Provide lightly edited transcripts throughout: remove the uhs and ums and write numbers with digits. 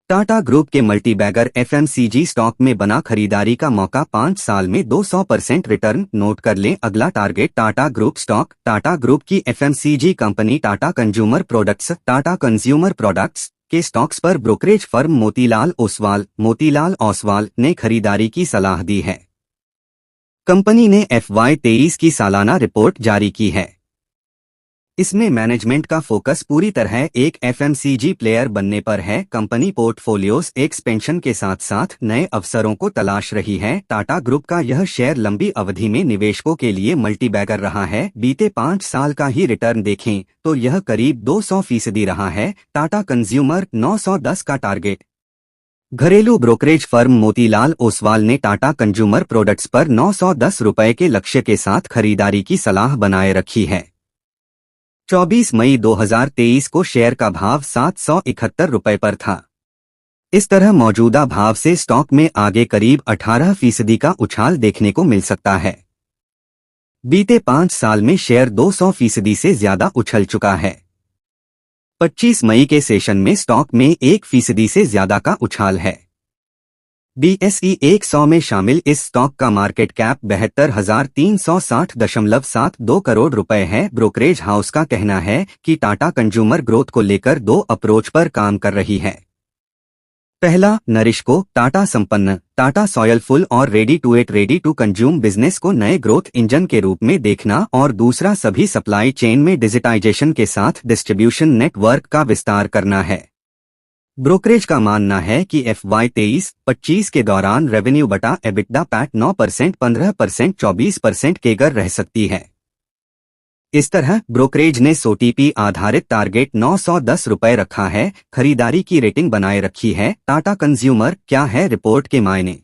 Tata group के multibagger FMCG stock में बना खरीदारी का मौका 5 साल में 200% रिटर्न। नोट कर लें अगला target Tata group stock. Tata group की FMCG company Tata consumer products के स्टॉक्स पर ब्रोकरेज फर्म मोतीलाल ओसवाल ने खरीदारी की सलाह दी है। कंपनी ने FY23 की सालाना रिपोर्ट जारी की है। इसमें मैनेजमेंट का फोकस पूरी तरह एक एफएमसीजी प्लेयर बनने पर है। कंपनी पोर्टफोलियोज एक्सपेंशन के साथ साथ नए अवसरों को तलाश रही है। टाटा ग्रुप का यह शेयर लंबी अवधि में निवेशकों के लिए मल्टीबैगर रहा है। बीते 5 साल का ही रिटर्न देखें तो यह करीब 200% रहा है। टाटा कंज्यूमर 910 का टारगेट। घरेलू ब्रोकरेज फर्म मोतीलाल ओसवाल ने टाटा कंज्यूमर प्रोडक्ट्स पर 910 रुपये के लक्ष्य के साथ खरीदारी की सलाह बनाए रखी है। 24 मई 2023 को शेयर का भाव 771 रुपये पर था। इस तरह मौजूदा भाव से स्टॉक में आगे करीब 18% का उछाल देखने को मिल सकता है। बीते 5 साल में शेयर 200% से ज्यादा उछल चुका है। 25 मई के सेशन में स्टॉक में 1% से ज्यादा का उछाल है। BSE 100 में शामिल इस स्टॉक का मार्केट कैप 72,360.72 करोड़ रुपए है। ब्रोकरेज हाउस का कहना है कि टाटा कंज्यूमर ग्रोथ को लेकर 2 अप्रोच पर काम कर रही है। पहला, नरिश टाटा संपन्न, टाटा सॉयलफुल और रेडी टू कंज्यूम बिजनेस को नए ग्रोथ इंजन के रूप में देखना, और दूसरा सभी सप्लाई चेन में डिजिटाइजेशन के साथ डिस्ट्रीब्यूशन नेटवर्क का विस्तार करना है। ब्रोकरेज का मानना है कि FY23-25 के दौरान रेवेन्यू बटा एबिटडा पैट 9%, 15%, 24% केगर रह सकती है। इस तरह ब्रोकरेज ने SOTP आधारित टारगेट 910 रुपये रखा है। खरीदारी की रेटिंग बनाए रखी है। टाटा कंज्यूमर क्या है रिपोर्ट के मायने।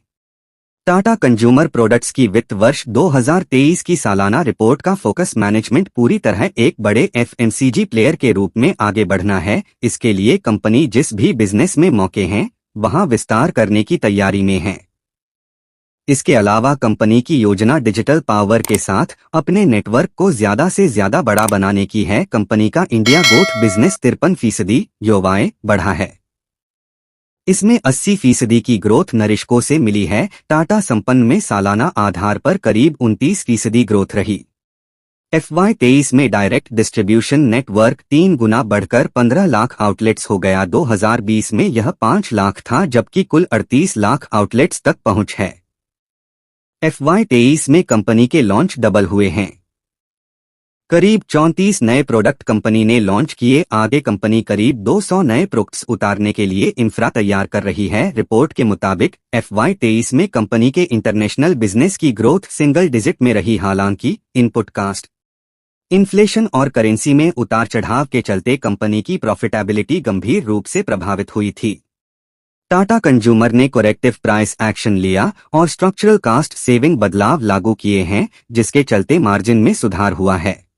टाटा कंज्यूमर प्रोडक्ट्स की वित्त वर्ष 2023 की सालाना रिपोर्ट का फोकस मैनेजमेंट पूरी तरह एक बड़े FMCG प्लेयर के रूप में आगे बढ़ना है। इसके लिए कंपनी जिस भी बिजनेस में मौके हैं वहां विस्तार करने की तैयारी में है। इसके अलावा कंपनी की योजना डिजिटल पावर के साथ अपने नेटवर्क को ज्यादा से ज्यादा बड़ा बनाने की है। कंपनी का इंडिया ग्रोथ बिजनेस 53% YoY बढ़ा है। इसमें 80% की ग्रोथ नरिशको से मिली है। टाटा संपन्न में सालाना आधार पर करीब 29% ग्रोथ रही। FY23 में डायरेक्ट डिस्ट्रीब्यूशन नेटवर्क 3 गुना बढ़कर 15 लाख आउटलेट्स हो गया। 2020 में यह 5 लाख था, जबकि कुल 38 लाख आउटलेट्स तक पहुंच है। FY23 में कंपनी के लॉन्च डबल हुए हैं। करीब 34 नए प्रोडक्ट कंपनी ने लॉन्च किए। आगे कंपनी करीब 200 नए प्रोडक्ट्स उतारने के लिए इंफ्रा तैयार कर रही है। रिपोर्ट के मुताबिक FY23 में कंपनी के इंटरनेशनल बिजनेस की ग्रोथ सिंगल डिजिट में रही। हालांकि इनपुट कास्ट, इन्फ्लेशन और करेंसी में उतार चढ़ाव के चलते कंपनी की प्रॉफिटेबिलिटी गंभीर रूप से प्रभावित हुई थी। टाटा कंज्यूमर ने करेक्टिव प्राइस एक्शन लिया और स्ट्रक्चरल कास्ट सेविंग बदलाव लागू किए हैं, जिसके चलते मार्जिन में सुधार हुआ है।